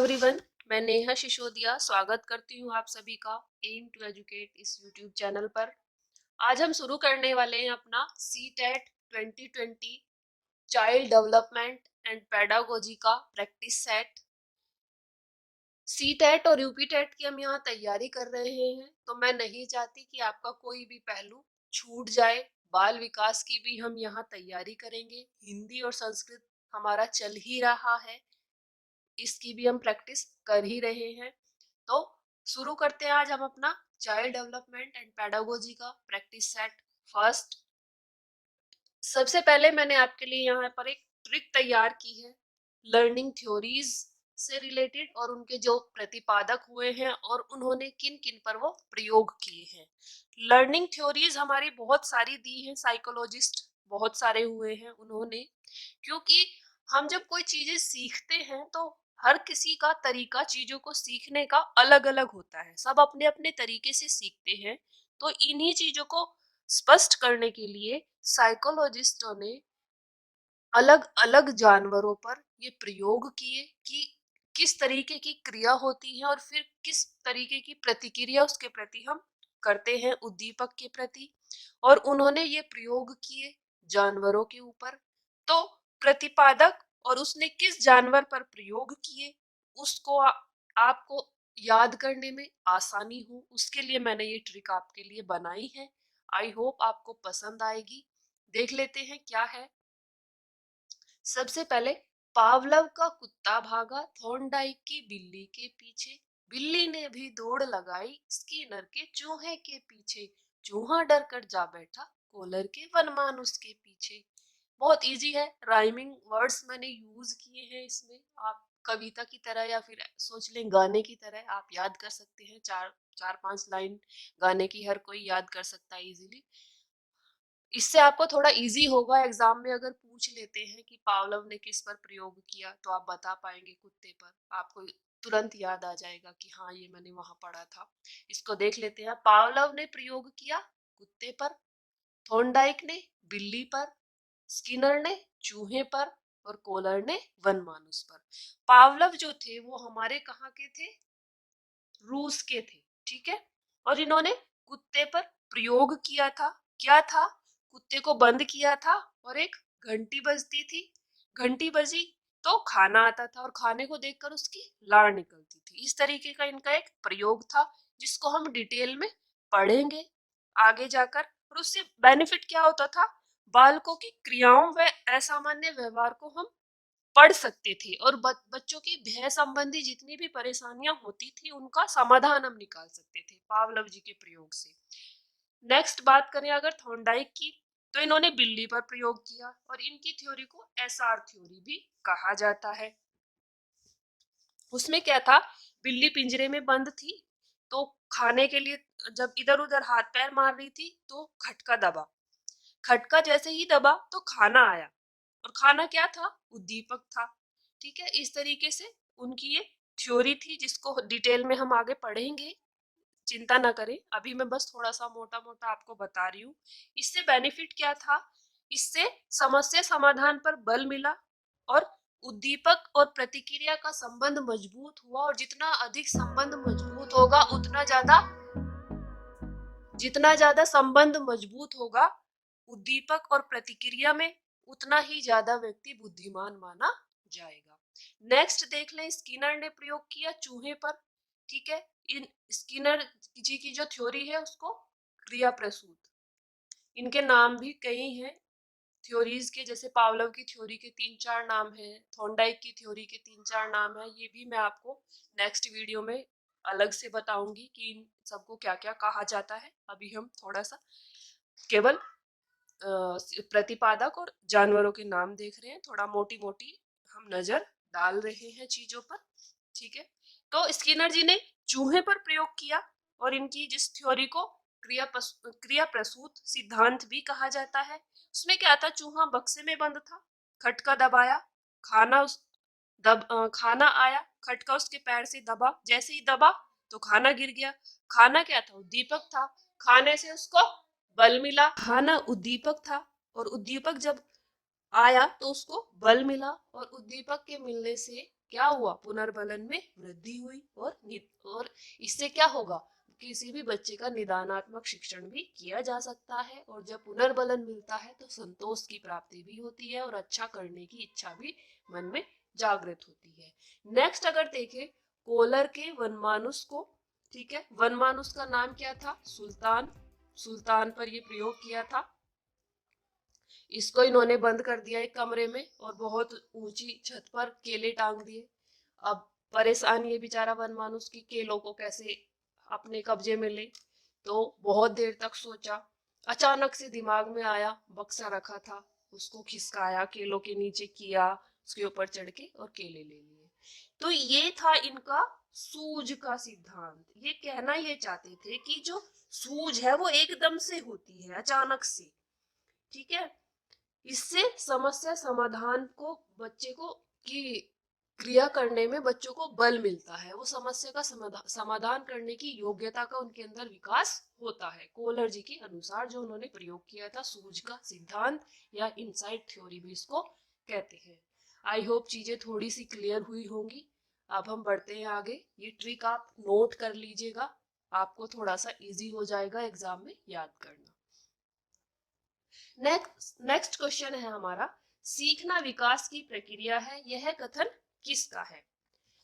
Everyone, मैं नेहा सिसोदिया स्वागत करती हूँ आप सभी का एम टू एजुकेट इस यूट्यूब चैनल पर। आज हम शुरू करने वाले हैं अपना CTET 2020 child development and pedagogy का प्रैक्टिस सेट। सीटेट और यूपीटेट की हम यहाँ तैयारी कर रहे हैं, तो मैं नहीं चाहती कि आपका कोई भी पहलू छूट जाए। बाल विकास की भी हम यहाँ तैयारी करेंगे, हिंदी और संस्कृत हमारा चल ही रहा है, इसकी भी हम प्रैक्टिस कर ही रहे हैं। तो शुरू करते हैं आज हम अपना चाइल्ड डेवलपमेंट एंड पेडागोजी का प्रैक्टिस सेट। फर्स्ट, सबसे पहले मैंने आपके लिए यहाँ पर एक ट्रिक तैयार की है लर्निंग थ्योरीज से रिलेटेड, और उनके जो प्रतिपादक हुए हैं और उन्होंने किन किन पर वो प्रयोग किए हैं। लर्निंग थ्योरीज हमारी बहुत सारी दी हैं, साइकोलॉजिस्ट बहुत सारे हुए हैं उन्होंने, क्योंकि हम जब कोई चीजें सीखते हैं तो हर किसी का तरीका चीजों को सीखने का अलग अलग होता है, सब अपने अपने तरीके से सीखते हैं। तो इन्हीं चीजों को स्पष्ट करने के लिए साइकोलॉजिस्टों ने अलग अलग जानवरों पर ये प्रयोग किए कि किस तरीके की क्रिया होती है और फिर किस तरीके की प्रतिक्रिया उसके प्रति हम करते हैं, उद्दीपक के प्रति। और उन्होंने ये प्रयोग किए जानवरों के ऊपर। तो प्रतिपादक और उसने किस जानवर पर प्रयोग किए उसको आपको याद करने में आसानी हो, उसके लिए मैंने ये ट्रिक आपके लिए बनाई है। आई होप आपको पसंद आएगी। देख लेते हैं क्या है। सबसे पहले, पावलव का कुत्ता भागा थॉर्नडाइक की बिल्ली के पीछे, बिल्ली ने भी दौड़ लगाई स्किनर के चूहे के पीछे, चूहा डर कर जा बैठा कॉलर के वनमान उसके पीछे। बहुत इजी है, राइमिंग वर्ड्स मैंने यूज किए हैं इसमें। आप कविता की तरह या फिर सोच लें गाने की तरह आप याद कर सकते हैं। चार चार पांच लाइन गाने की हर कोई याद कर सकता है इजीली। इससे आपको थोड़ा इजी होगा, एग्जाम में अगर पूछ लेते हैं कि पावलव ने किस पर प्रयोग किया तो आप बता पाएंगे कुत्ते पर, आपको तुरंत याद आ जाएगा कि हाँ ये मैंने वहां पढ़ा था। इसको देख लेते हैं। पावलव ने प्रयोग किया कुत्ते पर, थॉर्नडाइक ने बिल्ली पर, स्किनर ने चूहे पर और कोलर ने वनमानुस पर। पावलव जो थे वो हमारे कहाँ के थे? रूस के थे, ठीक है। और इन्होंने कुत्ते पर प्रयोग किया था। क्या था? कुत्ते को बंद किया था और एक घंटी बजती थी, घंटी बजी तो खाना आता था और खाने को देखकर उसकी लार निकलती थी। इस तरीके का इनका एक प्रयोग था जिसको हम डिटेल में पढ़ेंगे आगे जाकर। और उससे बेनिफिट क्या होता था? बालकों की क्रियाओं व असामान्य व्यवहार को हम पढ़ सकते थे और बच्चों की भय संबंधी जितनी भी परेशानियां होती थी उनका समाधान हम निकाल सकते थे पावलव जी के प्रयोग से। नेक्स्ट बात करें अगर थॉर्नडाइक की, तो इन्होंने बिल्ली पर प्रयोग किया और इनकी थ्योरी को एसआर थ्योरी भी कहा जाता है। उसमें क्या था? बिल्ली पिंजरे में बंद थी, तो खाने के लिए जब इधर उधर हाथ पैर मार रही थी तो खटका दबा, खटका जैसे ही दबा तो खाना आया, और खाना क्या था? उद्दीपक था। ठीक है, इस तरीके से उनकी ये थ्योरी थी जिसको डिटेल में हम आगे पढ़ेंगे, चिंता ना करें। अभी मैं बस थोड़ा सा मोटा मोटा आपको बता रही हूँ। इससे बेनिफिट क्या था? इससे समस्या समाधान पर बल मिला और उद्दीपक और प्रतिक्रिया का संबंध मजबूत हुआ, और जितना अधिक संबंध मजबूत होगा जितना ज्यादा संबंध मजबूत होगा उद्दीपक और प्रतिक्रिया में, उतना ही ज्यादा व्यक्ति बुद्धिमान माना जाएगा। नेक्स्ट देख लें, स्किनर ने प्रयोग किया चूहे पर। ठीक है, इन स्किनर जी की जो थ्योरी है उसको क्रिया प्रसूत, इनके नाम भी कई हैं थ्योरीज के, जैसे पावलव की थ्योरी के 3-4 नाम हैं, थॉर्नडाइक की थ्योरी के 3-4 नाम हैं। ये भी मैं आपको नेक्स्ट वीडियो में अलग से बताऊंगी कि इन सबको क्या क्या कहा जाता है। अभी हम थोड़ा सा केवल प्रतिपादक और जानवरों के नाम देख रहे हैं, थोड़ा मोटी मोटी हम नजर डाल रहे हैं चीजों पर। ठीक है, तो स्किनर जी ने चूहे पर प्रयोग किया और इनकी जिस थ्योरी को क्रिया प्रसूत सिद्धांत भी कहा जाता है। उसमें क्या था? चूहा बक्से में बंद था, खटका दबाया, खाना आया, खटका उसके पैर से दबा, जैसे ही दबा तो खाना गिर गया। खाना क्या था? उद्दीपक था, खाने से उसको बल मिला। खाना उद्दीपक था और उद्दीपक जब आया तो उसको बल मिला, और उद्दीपक के मिलने से क्या हुआ, पुनर्बलन में वृद्धि हुई और इससे क्या होगा, किसी भी बच्चे का निदानात्मक शिक्षण भी किया जा सकता है और जब पुनर्बलन मिलता है तो संतोष की प्राप्ति भी होती है और अच्छा करने की इच्छा भी मन में जागृत होती है। नेक्स्ट अगर देखें कोलर के वनमानुस को, ठीक है, वनमानुस का नाम क्या था, सुल्तान, सुल्तान पर ये प्रयोग किया था। इसको इन्होंने बंद कर दिया एक कमरे में और बहुत ऊंची छत पर केले टांग दिए। अब परेशान ये बेचारा वनमानुस की केलों को कैसे अपने कब्जे में ले, तो बहुत देर तक सोचा। अचानक से दिमाग में आया, बक्सा रखा था, उसको खिसकाया, केलों के नीचे किया, उसके ऊपर चढ़ के और केले ले लिए। तो ये था इनका सूझ का सिद्धांत। ये कहना ये चाहते थे कि जो सूझ है वो एकदम से होती है, अचानक से, ठीक है। इससे समस्या समाधान को बच्चे को की क्रिया करने में बच्चों को बल मिलता है, वो समस्या का समाधान करने की योग्यता का उनके अंदर विकास होता है। कोलर जी के अनुसार जो उन्होंने प्रयोग किया था सूझ का सिद्धांत या इनसाइट थ्योरी भी इसको कहते हैं। आई होप चीजें थोड़ी सी क्लियर हुई होंगी। अब हम बढ़ते हैं आगे। ये ट्रिक आप नोट कर लीजिएगा, आपको थोड़ा सा इजी हो जाएगा एग्जाम में याद करना। नेक्स्ट क्वेश्चन है हमारा, सीखना विकास की प्रक्रिया है, यह कथन किसका है।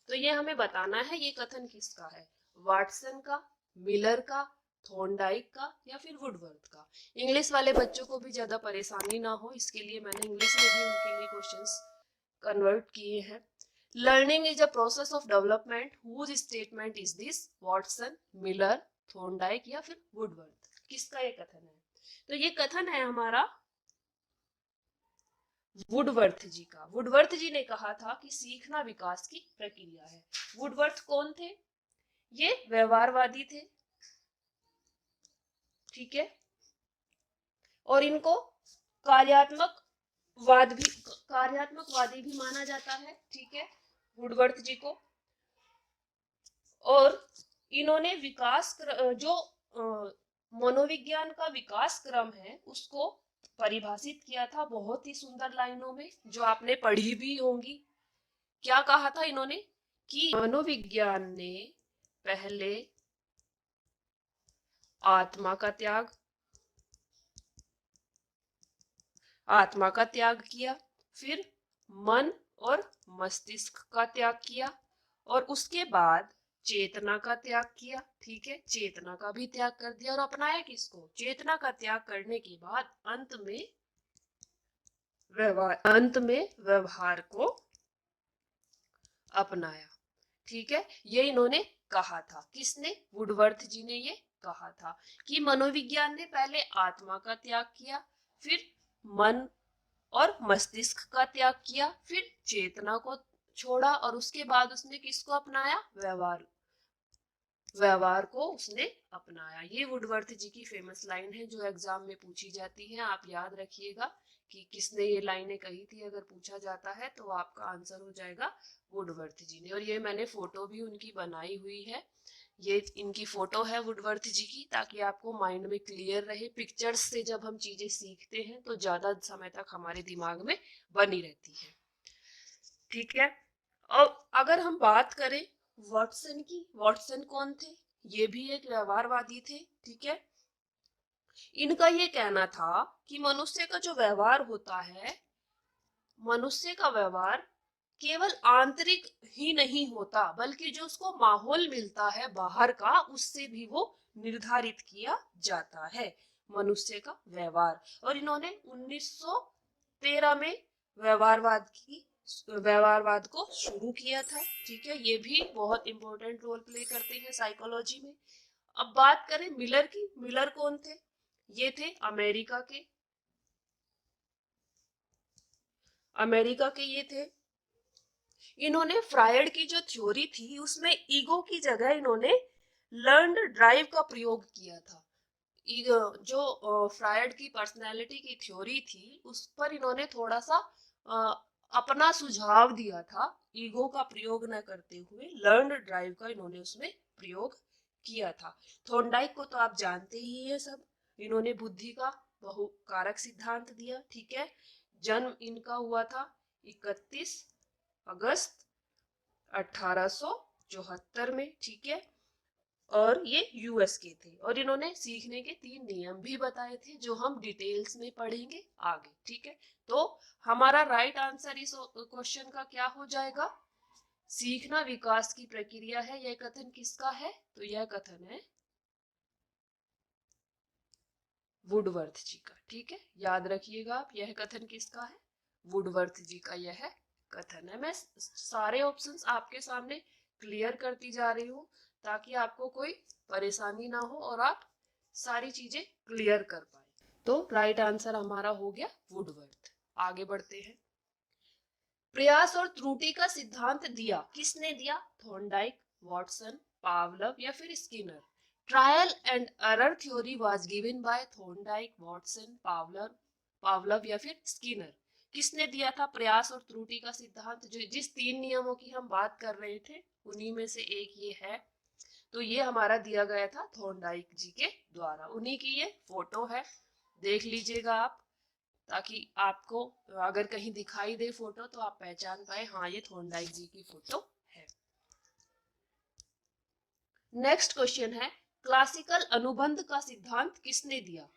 तो ये हमें बताना है ये कथन किसका है, वाटसन का, मिलर का, थॉर्नडाइक का या फिर वुडवर्थ का। इंग्लिश वाले बच्चों को भी ज्यादा परेशानी ना हो इसके लिए मैंने इंग्लिश में भी उनके लिए क्वेश्चंस कन्वर्ट किए हैं। Learning is a process of development, whose statement is this, Watson, Miller, Thorndike या फिर वुडवर्थ, किसका ये कथन है। तो ये कथन है हमारा वुडवर्थ जी का। वुडवर्थ जी ने कहा था कि सीखना विकास की प्रक्रिया है। वुडवर्थ कौन थे, ये व्यवहारवादी थे, ठीक है, और इनको कार्यात्मकवादी भी माना जाता है, ठीक है, वुडवर्थ जी को। और इन्होंने जो मनोविज्ञान का विकास क्रम है उसको परिभाषित किया था बहुत ही सुंदर लाइनों में जो आपने पढ़ी भी होंगी। क्या कहा था इन्होंने कि मनोविज्ञान ने पहले आत्मा का त्याग किया, फिर मन और मस्तिष्क का त्याग किया और उसके बाद चेतना का त्याग किया, ठीक है, चेतना का भी त्याग कर दिया और अपनाया किसको, चेतना का त्याग करने के बाद अंत में व्यवहार को अपनाया, ठीक है। ये इन्होंने कहा था, किसने, वुडवर्थ जी ने ये कहा था कि मनोविज्ञान ने पहले आत्मा का त्याग किया, फिर मन और मस्तिष्क का त्याग किया, फिर चेतना को छोड़ा और उसके बाद उसने किसको अपनाया, व्यवहार को उसने अपनाया। ये वुडवर्थ जी की फेमस लाइन है जो एग्जाम में पूछी जाती है। आप याद रखिएगा कि किसने ये लाइनें कही थी, अगर पूछा जाता है तो आपका आंसर हो जाएगा वुडवर्थ जी ने। और ये मैंने फोटो भी उनकी बनाई हुई है, ये इनकी फोटो है वुडवर्थ जी की, ताकि आपको माइंड में क्लियर रहे। पिक्चर्स से जब हम चीजें सीखते हैं तो ज्यादा समय तक हमारे दिमाग में बनी रहती है, ठीक है। और अगर हम बात करें वाटसन की, वाटसन कौन थे, ये भी एक व्यवहारवादी थे, ठीक है। इनका ये कहना था कि मनुष्य का जो व्यवहार होता है, मनुष्य का व्यवहार केवल आंतरिक ही नहीं होता बल्कि जो उसको माहौल मिलता है बाहर का उससे भी वो निर्धारित किया जाता है मनुष्य का व्यवहार। और इन्होंने 1913 में व्यवहारवाद को शुरू किया था, ठीक है। ये भी बहुत इंपॉर्टेंट रोल प्ले करते हैं साइकोलॉजी में। अब बात करें मिलर की, मिलर कौन थे, ये थे अमेरिका के ये थे। इन्होंने फ्रायड की जो थ्योरी थी उसमें ईगो की जगह इन्होंने लर्न्ड ड्राइव का प्रयोग किया था। जो फ्रायड की पर्सनालिटी की थ्योरी थी उस पर इन्होंने थोड़ा सा अपना सुझाव दिया था, ईगो का प्रयोग न करते हुए लर्न्ड ड्राइव का इन्होंने उसमें प्रयोग किया था। थॉर्नडाइक को तो आप जानते ही है सब, इन्होंने बुद्धि का बहुकारक सिद्धांत दिया, ठीक है। जन्म इनका हुआ था 31 अगस्त 1874 में, ठीक है। और ये यूएस के थे और इन्होंने सीखने के 3 नियम भी बताए थे जो हम डिटेल्स में पढ़ेंगे आगे, ठीक है। तो हमारा राइट आंसर इस क्वेश्चन का क्या हो जाएगा? सीखना विकास की प्रक्रिया है। यह कथन किसका है? तो यह कथन है वुडवर्थ जी का, ठीक है। याद रखिएगा आप, यह कथन किसका है? वुडवर्थ जी का यह कथन है। मैं सारे ऑप्शंस आपके सामने क्लियर करती जा रही हूँ ताकि आपको कोई परेशानी ना हो और आप सारी चीजें क्लियर कर पाए। तो राइट आंसर हमारा हो गया वुडवर्थ। आगे बढ़ते हैं। प्रयास और त्रुटि का सिद्धांत दिया किसने दिया? थॉर्नडाइक, वॉटसन, पावलव या फिर Skinner? Trial and error theory was given by Thorndike, Watson, पावलव या फिर स्किनर? किसने दिया था प्रयास और त्रुटि का सिद्धांत? जो जिस 3 नियमों की हम बात कर रहे थे उन्हीं में से एक ये है। तो ये हमारा दिया गया था थॉर्नडाइक जी के द्वारा। उन्हीं की ये फोटो है, देख लीजिएगा आप, ताकि आपको अगर कहीं दिखाई दे फोटो तो आप पहचान पाए, हाँ ये थॉर्नडाइक जी की फोटो है। नेक्स्ट क्वेश्चन है, क्लासिकल अनुबंध का सिद्धांत किसने दिया?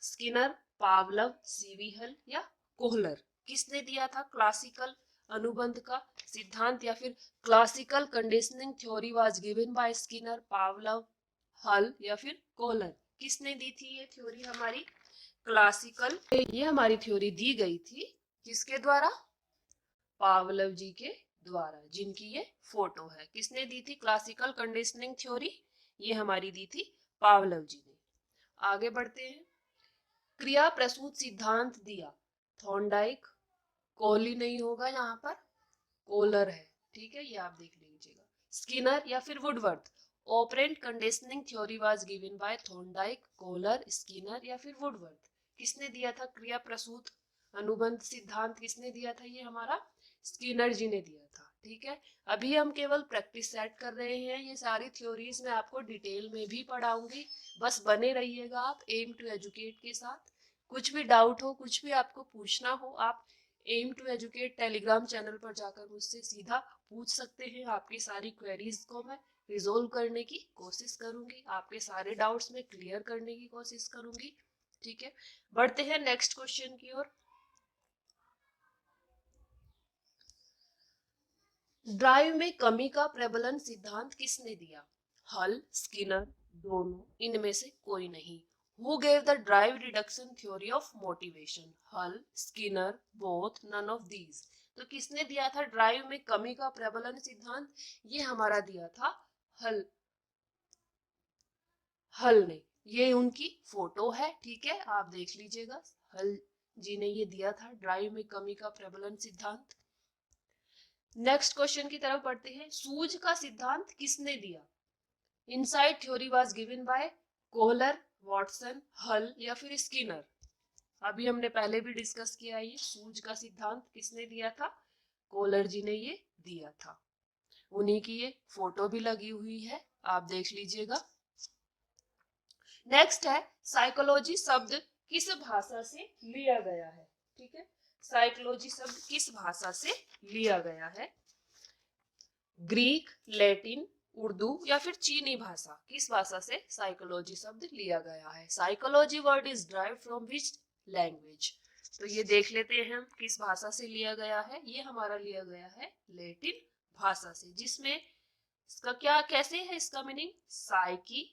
स्किनर, पावलव, सीवीहल या कोहलर? किसने दिया था क्लासिकल अनुबंध का सिद्धांत या फिर classical conditioning theory was given by Skinner, पावलव, हल या फिर कोहलर? किसने दी थी ये थ्योरी हमारी क्लासिकल? ये हमारी थ्योरी दी गई थी किसके द्वारा? पावलव जी के द्वारा, जिनकी ये फोटो है। किसने दी थी क्लासिकल कंडीशनिंग थ्योरी? ये हमारी दी थी पावलव जी ने। आगे बढ़ते हैं। क्रिया प्रसूत सिद्धांत दिया थॉर्नडाइक, कोहली नहीं होगा यहाँ पर, कोहलर है, ठीक है, ये आप देख लीजिएगा। स्किनर या फिर Woodworth? Operant conditioning theory was given by Thorndike, Kohler, Skinner या फिर वुडवर्थ? किसने दिया था क्रिया प्रसूत अनुबंध सिद्धांत? किसने दिया था? ये हमारा स्किनर जी ने दिया था, ठीक है। अभी हम केवल प्रैक्टिस सेट कर रहे हैं। ये सारी थ्योरीज मैं आपको डिटेल में भी पढ़ाऊंगी, बस बने रहिएगा आप एम टू एजुकेट के साथ। कुछ भी डाउट हो, कुछ भी आपको पूछना हो, आप aim to educate Telegram channel पर जाकर मुझसे सीधा पूछ सकते हैं। आपकी सारी क्वेरीज को मैं रिजोल्व करने की कोशिश करूंगी, आपके सारे डाउट्स में क्लियर करने की कोशिश करूंगी, ठीक है। बढ़ते हैं नेक्स्ट क्वेश्चन की ओर। ड्राइव में कमी का प्रबलन सिद्धांत किसने दिया? हल, स्किनर, दोनों, इनमें से कोई नहीं? Who gave the drive reduction theory of motivation? Hull, Skinner, both, none of these? तो किसने दिया था ड्राइव में कमी का प्रबलन सिद्धांत? ये हमारा दिया था हल ने। ये उनकी फोटो है, ठीक है, आप देख लीजिएगा। हल जी ने ये दिया था ड्राइव में कमी का प्रबलन सिद्धांत। नेक्स्ट क्वेश्चन की तरफ बढ़ते हैं। सूझ का सिद्धांत किसने दिया? Inside theory was given by Kohler, Watson, हल या फिर स्किनर? अभी हमने पहले भी डिस्कस किया, ये सूझ का सिद्धांत किसने दिया था? कोहलर जी ने ये दिया था। उन्हीं की ये फोटो भी लगी हुई है, आप देख लीजिएगा। नेक्स्ट है, साइकोलॉजी शब्द किस भाषा से लिया गया है? ठीक है, साइकोलॉजी शब्द किस भाषा से लिया गया है? ग्रीक, लैटिन, उर्दू या फिर चीनी भाषा? किस भाषा से साइकोलॉजी शब्द लिया गया है? Psychology word is derived from which language? तो ये देख लेते हैं हम किस भाषा से लिया गया है। ये हमारा लिया गया है लैटिन भाषा से, जिसमें इसका क्या कैसे है इसका meaning? Psyche,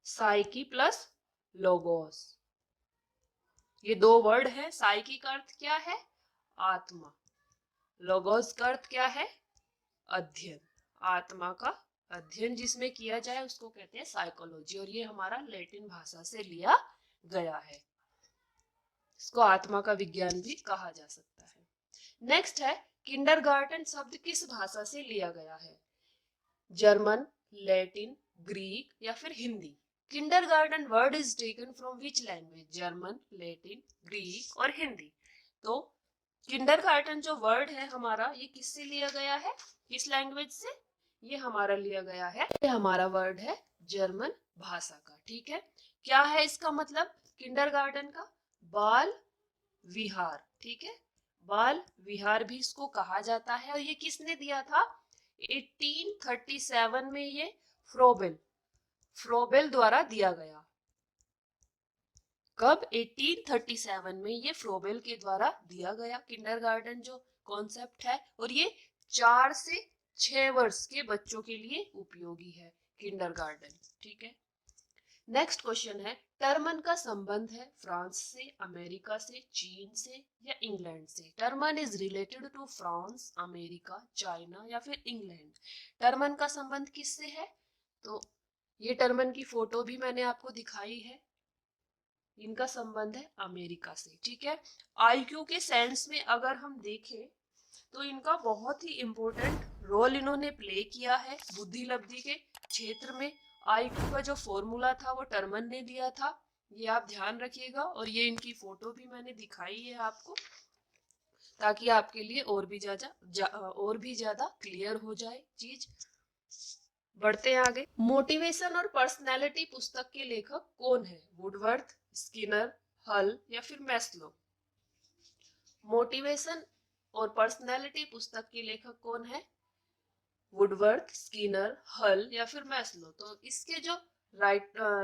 psyche plus logos, ये दो वर्ड है। साइकी का अर्थ क्या है? आत्मा। लोगोस का अर्थ क्या है? अध्ययन। आत्मा का अध्ययन जिसमें किया जाए उसको कहते हैं साइकोलॉजी, और ये हमारा लैटिन भाषा से लिया गया है। इसको आत्मा का विज्ञान भी कहा जा सकता है। नेक्स्ट है, किंडरगार्टन शब्द किस भाषा से लिया गया है? जर्मन, लैटिन, ग्रीक या फिर Hindi? Kindergarten word is taken from which language? German, Latin, Greek और हिंदी? तो किंडरगार्टन जो वर्ड है हमारा, ये किससे लिया गया है? किस लैंग्वेज से? ये हमारा लिया गया है, ये हमारा वर्ड है जर्मन भाषा का, ठीक है। क्या है इसका मतलब किंडरगार्टन का? बाल विहार, ठीक है, बाल विहार भी इसको कहा जाता है। और ये किसने दिया था? 1837 में ये फ्रोबेल द्वारा दिया गया। कब? 1837 में ये फ्रोबेल के द्वारा दिया गया किंडरगार्टन जो कॉन्सेप्ट है। और ये 4 से 6 वर्ष के बच्चों के लिए उपयोगी है किंडरगार्टन। ठीक है। नेक्स्ट क्वेश्चन है, टर्मन का संबंध है फ्रांस से, अमेरिका से, चीन से या इंग्लैंड से? Terman is related to France, America, China या फिर इंग्लैंड। टर्मन का संबंध किससे है? तो ये टर्मन की फोटो भी मैंने आपको दिखाई है। इनका संबंध है अमेरिका से। ठीक है। आईक्यू के सेंस में अगर हम देखें तो इनका बहुत ही इंपॉर्टेंट रोल इन्होंने प्ले किया है बुद्धि लब्धि के क्षेत्र में। आईक्यू का जो फॉर्मूला था वो टर्मन ने दिया था, ये आप ध्यान रखिएगा। और ये इनकी फोटो भी मैंने दिखाई है आपको, ताकि आपके लिए और भी ज्यादा क्लियर हो जाए चीज। बढ़ते हैं आगे। मोटिवेशन और पर्सनैलिटी पुस्तक के लेखक कौन है? वुडवर्थ, स्किनर, हल या फिर मैस्लो? मोटिवेशन और पर्सनैलिटी पुस्तक के लेखक कौन है? वुडवर्थ, स्किनर, हल या फिर मैस्लो? तो इसके जो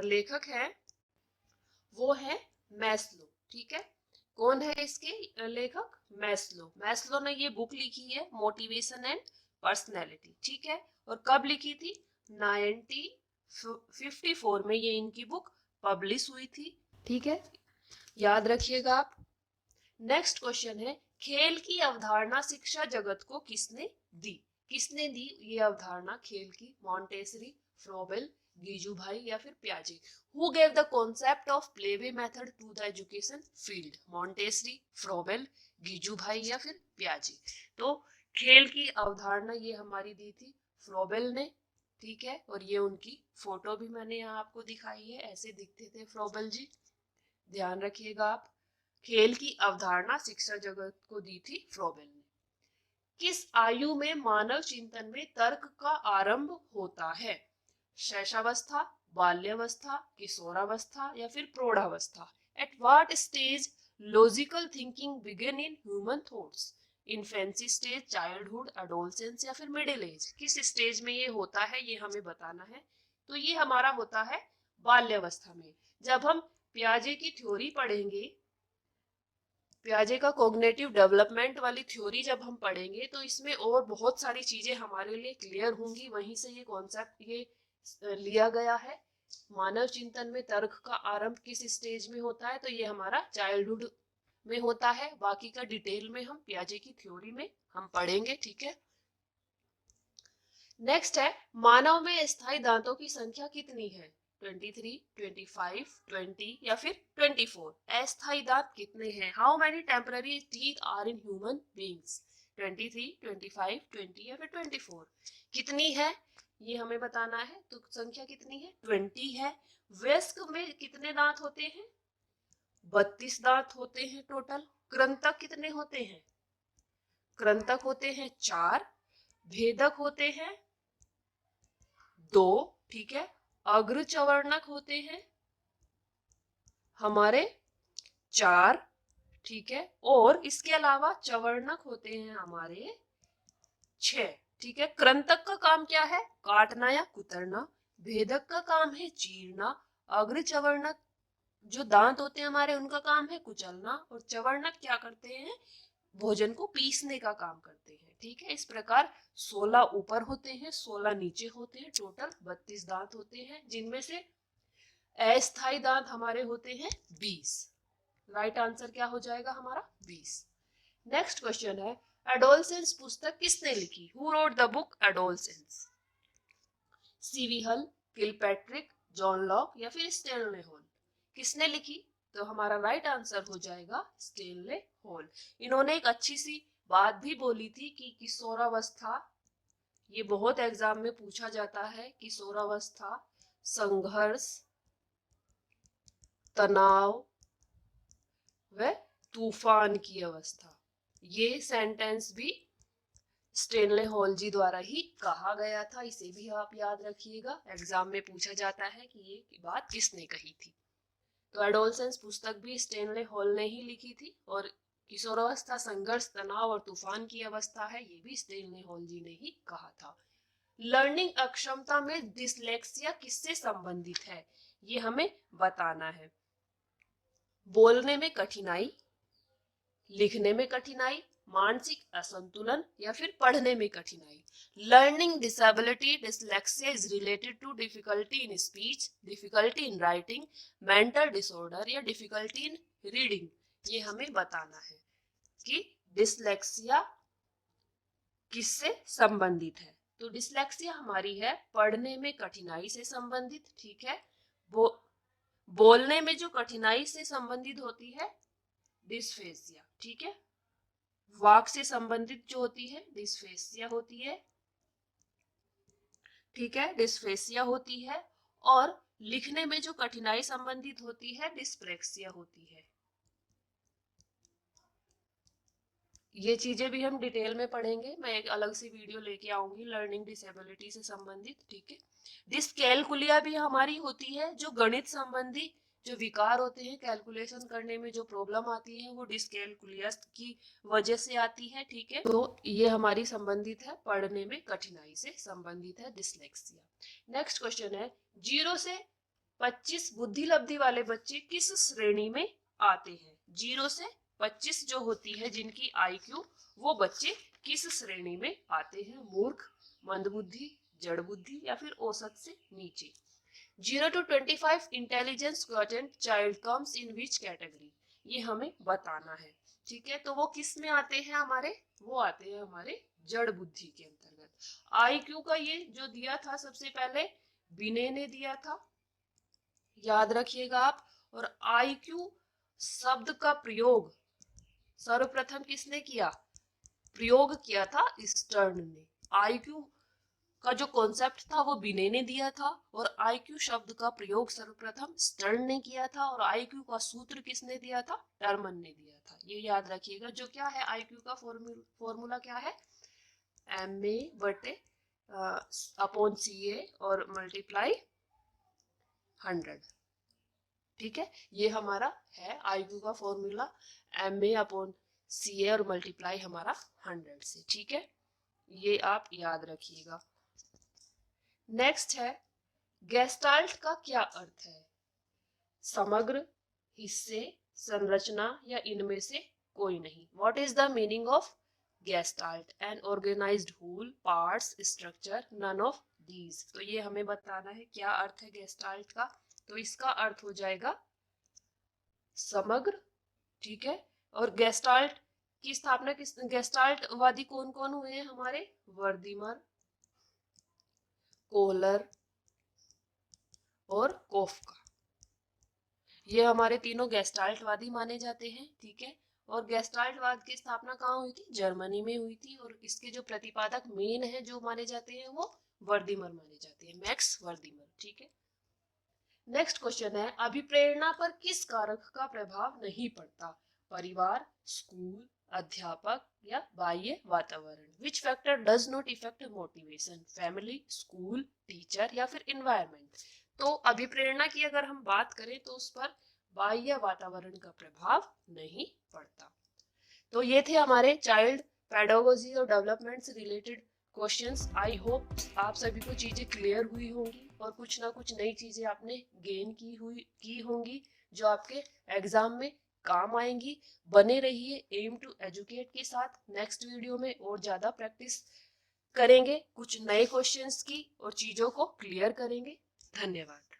लेखक हैं वो है मैस्लो। ठीक है। कौन है इसके लेखक? मैस्लो। मैस्लो ने ये बुक लिखी है मोटिवेशन एंड पर्सनैलिटी। ठीक है। और कब लिखी थी? 1954 में ये इनकी बुक पब्लिश हुई थी। ठीक है, याद रखिएगा आप। नेक्स्ट क्वेश्चन है, खेल की अवधारणा शिक्षा जगत को किसने दी? किसने दी ये अवधारणा खेल की? मॉन्टेसरी, फ्रोबेल, गीजूभाई या फिर पियाजे? Who gave the concept of playway method to the education field? Montessori, Froebel, Gijubhai या फिर पियाजे? तो खेल की अवधारणा ये हमारी दी थी फ्रोबेल ने। ठीक है। और ये उनकी फोटो भी मैंने यहाँ आपको दिखाई है, ऐसे दिखते थे फ्रोबेल जी, ध्यान रखिएगा आप। खेल की अवधारणा शिक्षा जगत को दी थी फ्रोबेल ने। किस आयु में मानव चिंतन में तर्क का आरंभ होता है? शैशवावस्था, बाल्यावस्था, किशोरावस्था या फिर प्रौढ़ावस्था? At what stage logical thinking begin in human thoughts? Infancy stage, childhood, adolescence या फिर मिडिल एज? किस स्टेज में ये होता है ये हमें बताना है। तो ये हमारा होता है बाल्यावस्था में। जब हम पियाजे की थ्योरी पढ़ेंगे, पियाजे का कॉग्निटिव डेवलपमेंट वाली थ्योरी जब हम पढ़ेंगे तो इसमें और बहुत सारी चीजें हमारे लिए क्लियर होंगी। वहीं से ये कॉन्सेप्ट ये लिया गया है। मानव चिंतन में तर्क का आरंभ किस स्टेज में होता है? तो ये हमारा चाइल्डहुड में होता है। बाकी का डिटेल में हम पियाजे की थ्योरी में हम पढ़ेंगे। ठीक है। नेक्स्ट है, मानव में स्थायी दांतों की संख्या कितनी है? 23, 25, 20 या फिर 24? अस्थायी दांत कितने हैं? How many temporary teeth are in human beings? 23, 25, 20 या फिर 24? कितनी है ये हमें बताना है। तो संख्या कितनी है? 20 है। वयस्क में कितने दांत होते हैं? 32 दांत होते हैं टोटल। कृंतक कितने होते हैं? कृंतक होते हैं 4। भेदक होते हैं 2। ठीक है। अग्रचवर्णक होते हैं हमारे 4। ठीक है। और इसके अलावा चवर्णक होते हैं हमारे 6। ठीक है। कृंतक का काम क्या है? काटना या कुतरना। भेदक का काम है चीरना। अग्रचवर्णक जो दांत होते हैं हमारे उनका काम है कुचलना। और चवर्णक क्या करते हैं? भोजन को पीसने का काम करते हैं। ठीक है। इस प्रकार 16 ऊपर होते हैं, 16 नीचे होते हैं। टोटल 32 दांत होते हैं, जिनमें से अस्थायी दांत हमारे होते हैं 20। राइट आंसर क्या हो जाएगा हमारा? 20। नेक्स्ट क्वेश्चन है, एडोलसेंस पुस्तक किसने लिखी? Who wrote the book adolescence? CV हल, किलपैट्रिक, जॉन लॉक या फिर स्टेनले हॉल? किसने लिखी? तो हमारा राइट आंसर हो जाएगा स्टेनले हॉल। इन्होंने एक अच्छी सी बात भी बोली थी कि किशोरावस्था, ये बहुत एग्जाम में पूछा जाता है, किशोरावस्था संघर्ष, तनाव व तूफान की अवस्था। ये सेंटेंस भी स्टेनले हॉल जी द्वारा ही कहा गया था। इसे भी आप याद रखिएगा, एग्जाम में पूछा जाता है कि ये बात किसने कही थी। तो एडोलसेंस पुस्तक भी स्टेनले हॉल ने ही लिखी थी और किशोरावस्था संघर्ष, तनाव और तूफान की अवस्था है, ये भी स्टेनली हॉल जी ने ही कहा था। लर्निंग अक्षमता में डिसलेक्सिया किससे संबंधित है, ये हमें बताना है। बोलने में कठिनाई, लिखने में कठिनाई, मानसिक असंतुलन या फिर पढ़ने में कठिनाई। Learning disability dyslexia is related to difficulty in speech, difficulty in writing, mental disorder या डिफिकल्टी इन रीडिंग। ये हमें बताना है कि डिसलेक्सिया किससे संबंधित है। तो डिसलेक्सिया हमारी है पढ़ने में कठिनाई से संबंधित, ठीक है। बोलने में जो कठिनाई से संबंधित होती है डिस्फेसिया, ठीक है। वाक से संबंधित जो होती है डिस्फेसिया होती है, ठीक है, डिस्फेसिया होती है। और लिखने में जो कठिनाई संबंधित होती है डिस्प्रेक्सिया होती है। ये चीजें भी हम डिटेल में पढ़ेंगे, मैं एक अलग से वीडियो लेके आऊंगी लर्निंग डिसेबिलिटी से संबंधित, ठीक है। डिसकैलकुलिया भी हमारी होती है, जो गणित संबंधी जो विकार होते हैं, कैलकुलेशन करने में जो प्रॉब्लम आती है वो डिसकैलकुलिया की वजह से आती है, ठीक है। तो ये हमारी संबंधित है, पढ़ने में कठिनाई से संबंधित है डिसलेक्सिया। नेक्स्ट क्वेश्चन है, 0 से 25 बुद्धि लब्धि वाले बच्चे किस श्रेणी में आते हैं। 0 से 25 जो होती है जिनकी IQ, वो बच्चे किस श्रेणी में आते हैं। मूर्ख, मंदबुद्धि, जड़ बुद्धि या फिर औसत से नीचे। 0 to 25 intelligence quotient child comes in which category, ये हमें बताना है, ठीक है। तो वो किस में आते हैं हमारे, वो आते हैं हमारे जड़ बुद्धि के अंतर्गत। IQ का ये जो दिया था सबसे पहले बिने ने दिया था, याद रखिएगा आप। और IQ शब्द का प्रयोग सर्वप्रथम किसने किया, प्रयोग किया था स्टर्न ने। IQ का जो कॉन्सेप्ट था वो बिने ने दिया था, और IQ शब्द का प्रयोग सर्वप्रथम स्टर्न ने किया था, और IQ का सूत्र किसने दिया था, टर्मन ने दिया था। ये याद रखिएगा। जो क्या है IQ का फॉर्मूला क्या है, MA बटे अपॉन CA और मल्टीप्लाई 100, ठीक है। ये हमारा है IQ का फॉर्मूला, MA अपॉन CA और मल्टीप्लाई हमारा 100 से, ठीक है। ये आप याद रखिएगा। नेक्स्ट है, गेस्टाल्ट का क्या अर्थ है। समग्र, हिस्से, संरचना या इनमें से कोई नहीं। What is the meaning of gestalt, an organised whole, parts, structure, none of these. तो ये हमें बताना है क्या अर्थ है गेस्टाल्ट का। तो इसका अर्थ हो जाएगा समग्र, ठीक है। और गेस्टाल्ट की स्थापना किस, गेस्टाल्ट वादी कौन कौन हुए हैं हमारे, वर्दीमर, कोहलर और कोफका। ये हमारे तीनों गेस्टाल्टवादी माने जाते हैं, ठीक है। और गेस्टाल्टवाद की स्थापना कहाँ हुई थी, जर्मनी में हुई थी। और इसके जो प्रतिपादक मेन है जो माने जाते हैं वो वर्दीमर माने जाते हैं, मैक्स वर्दीमर, ठीक है। नेक्स्ट क्वेश्चन है, अभिप्रेरणा पर किस कारक का प्रभाव नहीं पड़ता। परिवार, स्कूल, अध्यापक या बाह्य वातावरण। Which factor does not effect motivation, family, school, teacher या फिर इन्वायरमेंट। तो अभिप्रेरणा की अगर हम बात करें तो उस पर बाह्य वातावरण का प्रभाव नहीं पड़ता। तो ये थे हमारे चाइल्ड पेडागोजी और डेवलपमेंट से रिलेटेड क्वेश्चंस। आई होप आप सभी को चीजें क्लियर हुई होंगी और कुछ ना कुछ नई चीजें आपने गेन की होंगी जो आपके एग्जाम में काम आएंगी। बने रहिए एम टू एजुकेट के साथ। नेक्स्ट वीडियो में और ज्यादा प्रैक्टिस करेंगे कुछ नए क्वेश्चंस की और चीजों को क्लियर करेंगे। धन्यवाद।